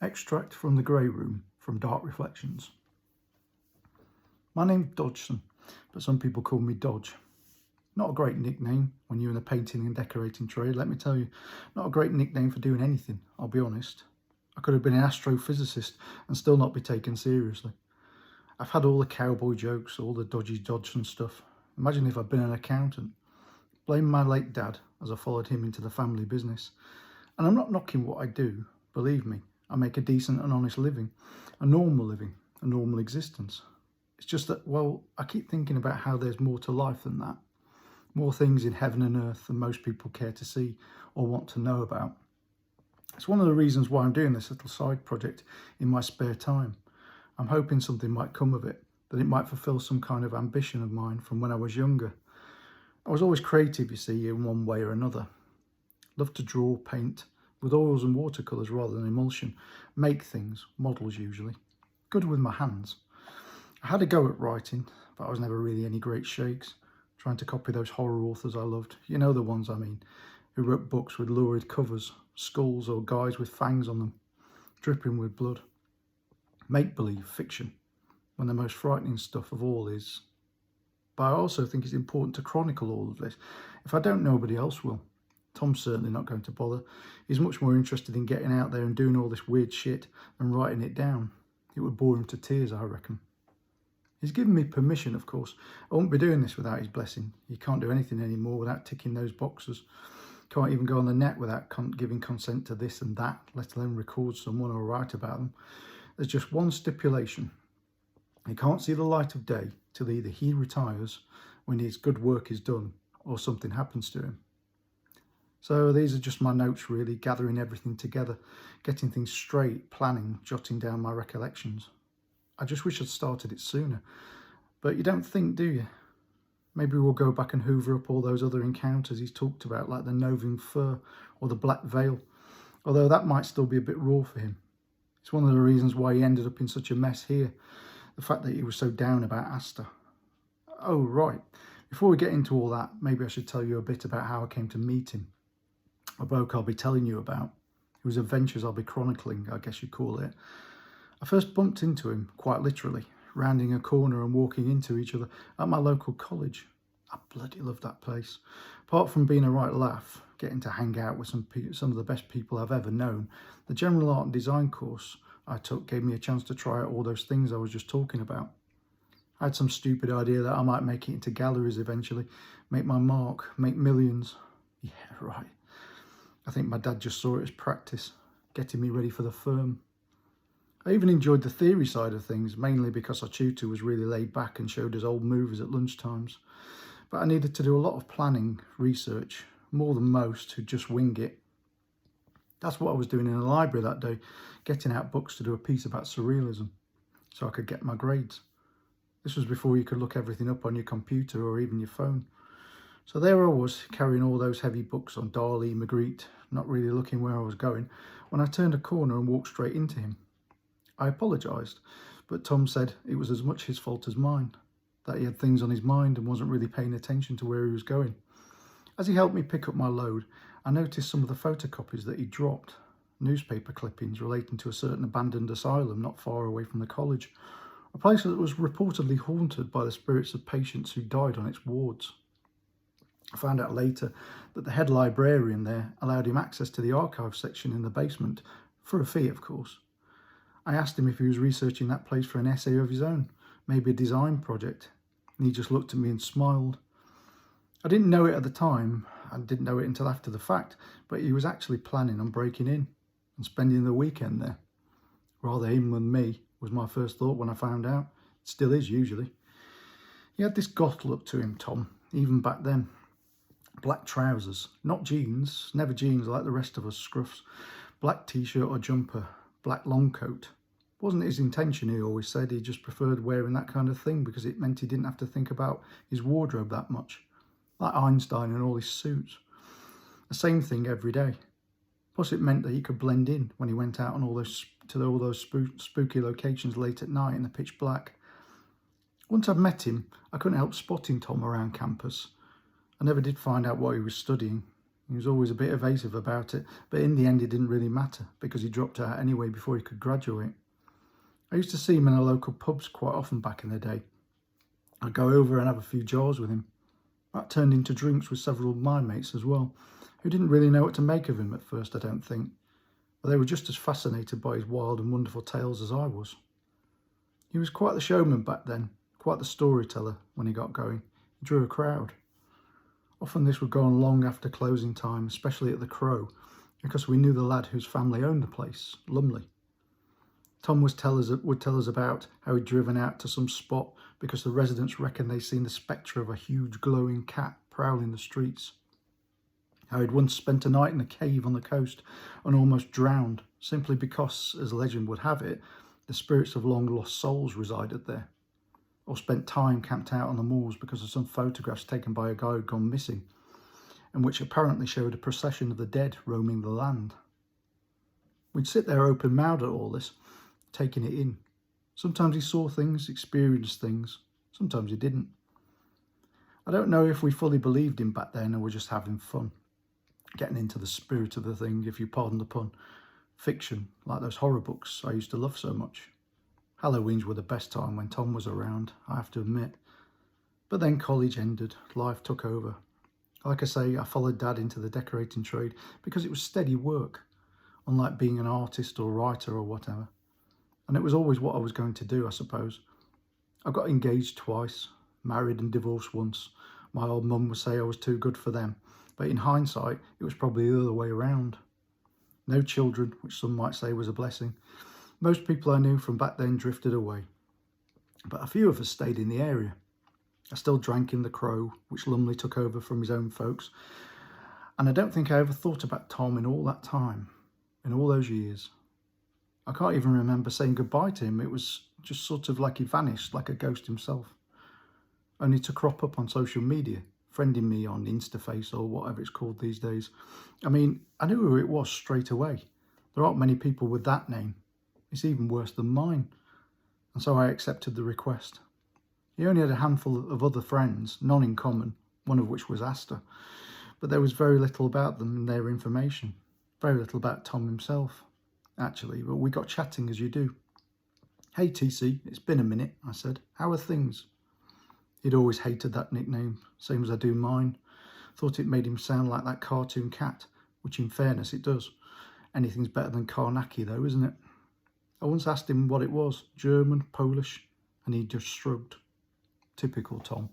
Extract from the Grey Room from Dark Reflections. My name's Dodgson, but some people call me Dodge. Not a great nickname when you're in the painting and decorating trade, let me tell you. Not a great nickname for doing anything, I'll be honest. I could have been an astrophysicist and still not be taken seriously. I've had all the cowboy jokes, all the dodgy Dodgson stuff. Imagine if I'd been an accountant. Blame my late dad as I followed him into the family business. And I'm not knocking what I do, believe me. I make a decent and honest living, a normal existence. It's just that, well, I keep thinking about how there's more to life than that. More things in heaven and earth than most people care to see or want to know about. It's one of the reasons why I'm doing this little side project in my spare time. I'm hoping something might come of it, that it might fulfill some kind of ambition of mine from when I was younger. I was always creative, you see, in one way or another. Loved to draw, paint, with oils and watercolours rather than emulsion. Make things, models usually. Good with my hands. I had a go at writing, but I was never really any great shakes. Trying to copy those horror authors I loved. You know the ones I mean. Who wrote books with lurid covers, skulls or guys with fangs on them, dripping with blood. Make-believe fiction, when the most frightening stuff of all is. But I also think it's important to chronicle all of this. If I don't, nobody else will. Tom's certainly not going to bother. He's much more interested in getting out there and doing all this weird shit than writing it down. It would bore him to tears, I reckon. He's given me permission, of course. I won't be doing this without his blessing. You can't do anything anymore without ticking those boxes. Can't even go on the net without giving consent to this and that, let alone record someone or write about them. There's just one stipulation. He can't see the light of day till either he retires when his good work is done or something happens to him. So these are just my notes really, gathering everything together, getting things straight, planning, jotting down my recollections. I just wish I'd started it sooner. But you don't think, do you? Maybe we'll go back and hoover up all those other encounters he's talked about, like the Novum Fur or the Black Veil, although that might still be a bit raw for him. It's one of the reasons why he ended up in such a mess here, the fact that he was so down about Asta. Oh, right. Before we get into all that, maybe I should tell you a bit about how I came to meet him. A bloke I'll be telling you about, whose adventures I'll be chronicling, I guess you'd call it. I first bumped into him, quite literally, rounding a corner and walking into each other at my local college. I bloody love that place. Apart from being a right laugh, getting to hang out with some of the best people I've ever known, the general art and design course I took gave me a chance to try out all those things I was just talking about. I had some stupid idea that I might make it into galleries eventually, make my mark, make millions. Yeah, right. I think my dad just saw it as practice, getting me ready for the firm. I even enjoyed the theory side of things, mainly because our tutor was really laid back and showed us old movies at lunchtimes. But I needed to do a lot of planning, research, more than most who just wing it. That's what I was doing in the library that day, getting out books to do a piece about surrealism, so I could get my grades. This was before you could look everything up on your computer or even your phone. So there I was, carrying all those heavy books on Dali, Magritte, not really looking where I was going, when I turned a corner and walked straight into him. I apologised, but Tom said it was as much his fault as mine, that he had things on his mind and wasn't really paying attention to where he was going. As he helped me pick up my load, I noticed some of the photocopies that he dropped, newspaper clippings relating to a certain abandoned asylum not far away from the college, a place that was reportedly haunted by the spirits of patients who died on its wards. I found out later that the head librarian there allowed him access to the archive section in the basement, for a fee of course. I asked him if he was researching that place for an essay of his own, maybe a design project, and he just looked at me and smiled. I didn't know it at the time, I didn't know it until after the fact, but he was actually planning on breaking in and spending the weekend there. Rather him than me was my first thought when I found out. It still is usually. He had this goth look to him, Tom, even back then. Black trousers, not jeans, never jeans like the rest of us scruffs. Black t-shirt or jumper, black long coat. Wasn't his intention, he always said. He just preferred wearing that kind of thing because it meant he didn't have to think about his wardrobe that much. Like Einstein and all his suits. The same thing every day. Plus it meant that he could blend in when he went out on all those spooky locations late at night in the pitch black. Once I'd met him, I couldn't help spotting Tom around campus. I never did find out what he was studying. He was always a bit evasive about it, but in the end it didn't really matter because he dropped out anyway before he could graduate. I used to see him in our local pubs quite often back in the day. I'd go over and have a few jars with him. That turned into drinks with several of my mates as well, who didn't really know what to make of him at first, I don't think. But they were just as fascinated by his wild and wonderful tales as I was. He was quite the showman back then, quite the storyteller when he got going. He drew a crowd. Often this would go on long after closing time, especially at the Crow, because we knew the lad whose family owned the place, Lumley. Tom would tell us about how he'd driven out to some spot because the residents reckoned they'd seen the spectre of a huge glowing cat prowling the streets. How he'd once spent a night in a cave on the coast and almost drowned, simply because, as legend would have it, the spirits of long lost souls resided there. Or spent time camped out on the moors because of some photographs taken by a guy who'd gone missing, and which apparently showed a procession of the dead roaming the land. We'd sit there open-mouthed at all this, taking it in. Sometimes he saw things, experienced things, sometimes he didn't. I don't know if we fully believed him back then or were just having fun, getting into the spirit of the thing, if you pardon the pun. Fiction, like those horror books I used to love so much. Halloweens were the best time when Tom was around, I have to admit. But then college ended, life took over. Like I say, I followed Dad into the decorating trade because it was steady work, unlike being an artist or writer or whatever. And it was always what I was going to do, I suppose. I got engaged twice, married and divorced once. My old mum would say I was too good for them, but in hindsight, it was probably the other way around. No children, which some might say was a blessing. Most people I knew from back then drifted away, but a few of us stayed in the area. I still drank in the Crow, which Lumley took over from his own folks, and I don't think I ever thought about Tom in all that time, in all those years. I can't even remember saying goodbye to him. It was just sort of like he vanished, like a ghost himself, only to crop up on social media, friending me on Instaface or whatever it's called these days. I mean, I knew who it was straight away. There aren't many people with that name. It's even worse than mine. And so I accepted the request. He only had a handful of other friends, none in common, one of which was Asta. But there was very little about them and their information. Very little about Tom himself, actually, but we got chatting as you do. "Hey TC, it's been a minute," I said. "How are things?" He'd always hated that nickname, same as I do mine. Thought it made him sound like that cartoon cat, which in fairness it does. Anything's better than Karnaki though, isn't it? I once asked him what it was, German, Polish, and he just shrugged. Typical Tom.